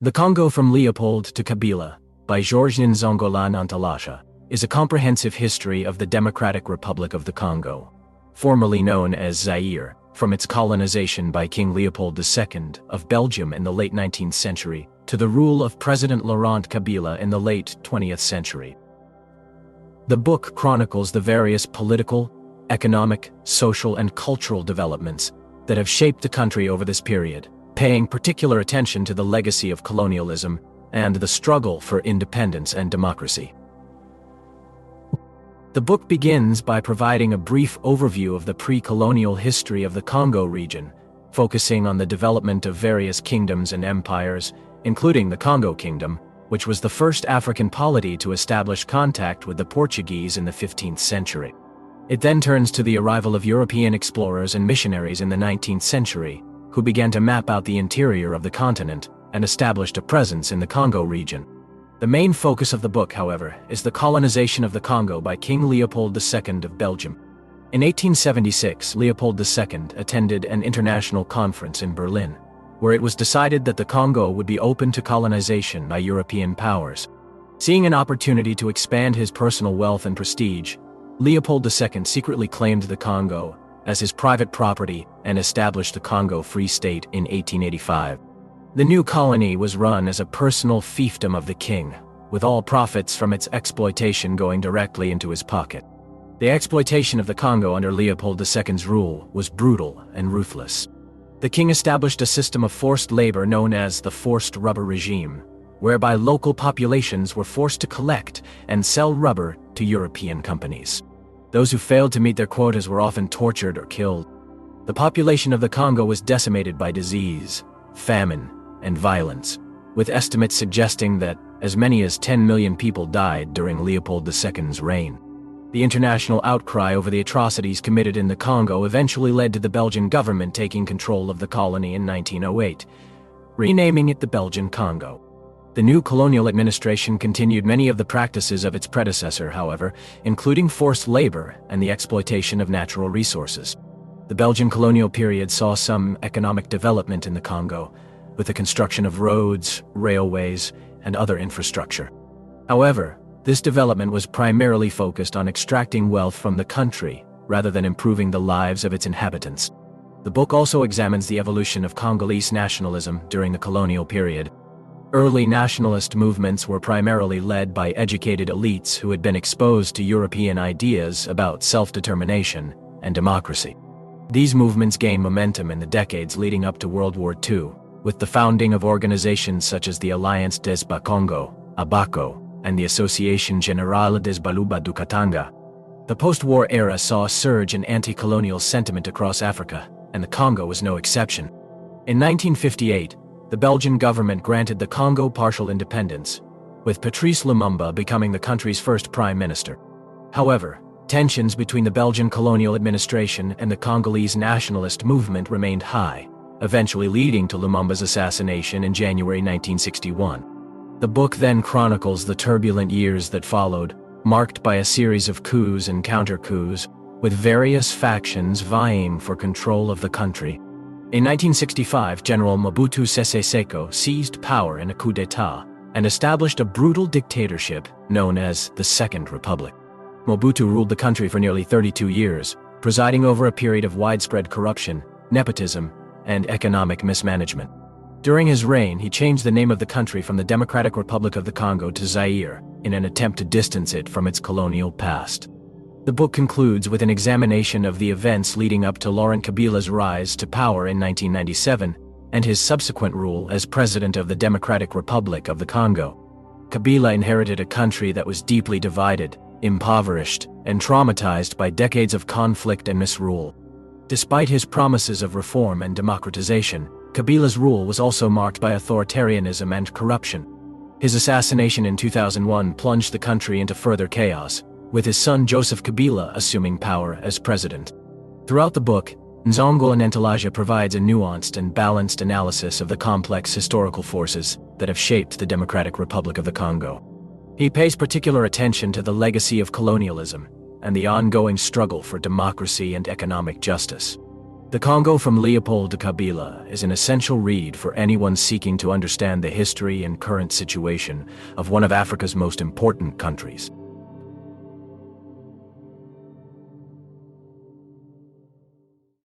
The Congo from Leopold to Kabila, by Georges Nzongola-Ntalaja, is a comprehensive history of the Democratic Republic of the Congo, formerly known as Zaire, from its colonization by King Leopold II of Belgium in the late 19th century to the rule of President Laurent Kabila in the late 20th century. The book chronicles the various political, economic, social, and cultural developments that have shaped the country over this period, paying particular attention to the legacy of colonialism and the struggle for independence and democracy. The book begins by providing a brief overview of the pre-colonial history of the Congo region, focusing on the development of various kingdoms and empires, including the Congo Kingdom, which was the first African polity to establish contact with the Portuguese in the 15th century. It then turns to the arrival of European explorers and missionaries in the 19th century, who began to map out the interior of the continent and established a presence in the Congo region. The main focus of the book, however, is the colonization of the Congo by King Leopold II of Belgium. In 1876, Leopold II attended an international conference in Berlin, where it was decided that the Congo would be open to colonization by European powers. Seeing an opportunity to expand his personal wealth and prestige, Leopold II secretly claimed the Congo as his private property and established the Congo Free State in 1885. The new colony was run as a personal fiefdom of the king, with all profits from its exploitation going directly into his pocket. The exploitation of the Congo under Leopold II's rule was brutal and ruthless. The king established a system of forced labor known as the forced rubber regime, whereby local populations were forced to collect and sell rubber to European companies. Those who failed to meet their quotas were often tortured or killed. The population of the Congo was decimated by disease, famine, and violence, with estimates suggesting that as many as 10 million people died during Leopold II's reign. The international outcry over the atrocities committed in the Congo eventually led to the Belgian government taking control of the colony in 1908, renaming it the Belgian Congo. The new colonial administration continued many of the practices of its predecessor, however, including forced labor and the exploitation of natural resources. The Belgian colonial period saw some economic development in the Congo, with the construction of roads, railways, and other infrastructure. However, this development was primarily focused on extracting wealth from the country rather than improving the lives of its inhabitants. The book also examines the evolution of Congolese nationalism during the colonial period. Early nationalist movements were primarily led by educated elites who had been exposed to European ideas about self-determination and democracy. These movements gained momentum in the decades leading up to World War II, with the founding of organizations such as the Alliance des Bakongo, ABAKO, and the Association Générale des Baluba du Katanga. The post-war era saw a surge in anti-colonial sentiment across Africa, and the Congo was no exception. In 1958, the Belgian government granted the Congo partial independence, with Patrice Lumumba becoming the country's first prime minister. However, tensions between the Belgian colonial administration and the Congolese nationalist movement remained high, eventually leading to Lumumba's assassination in January 1961. The book then chronicles the turbulent years that followed, marked by a series of coups and counter-coups, with various factions vying for control of the country. In 1965, General Mobutu Sese Seko seized power in a coup d'etat and established a brutal dictatorship known as the Second Republic. Mobutu ruled the country for nearly 32 years, presiding over a period of widespread corruption, nepotism, and economic mismanagement. During his reign, he changed the name of the country from the Democratic Republic of the Congo to Zaire in an attempt to distance it from its colonial past. The book concludes with an examination of the events leading up to Laurent Kabila's rise to power in 1997 and his subsequent rule as president of the Democratic Republic of the Congo. Kabila inherited a country that was deeply divided, impoverished, and traumatized by decades of conflict and misrule. Despite his promises of reform and democratization, Kabila's rule was also marked by authoritarianism and corruption. His assassination in 2001 plunged the country into further chaos, with his son Joseph Kabila assuming power as president. Throughout the book, Nzongola-Ntalaja provides a nuanced and balanced analysis of the complex historical forces that have shaped the Democratic Republic of the Congo. He pays particular attention to the legacy of colonialism and the ongoing struggle for democracy and economic justice. The Congo from Leopold to Kabila is an essential read for anyone seeking to understand the history and current situation of one of Africa's most important countries.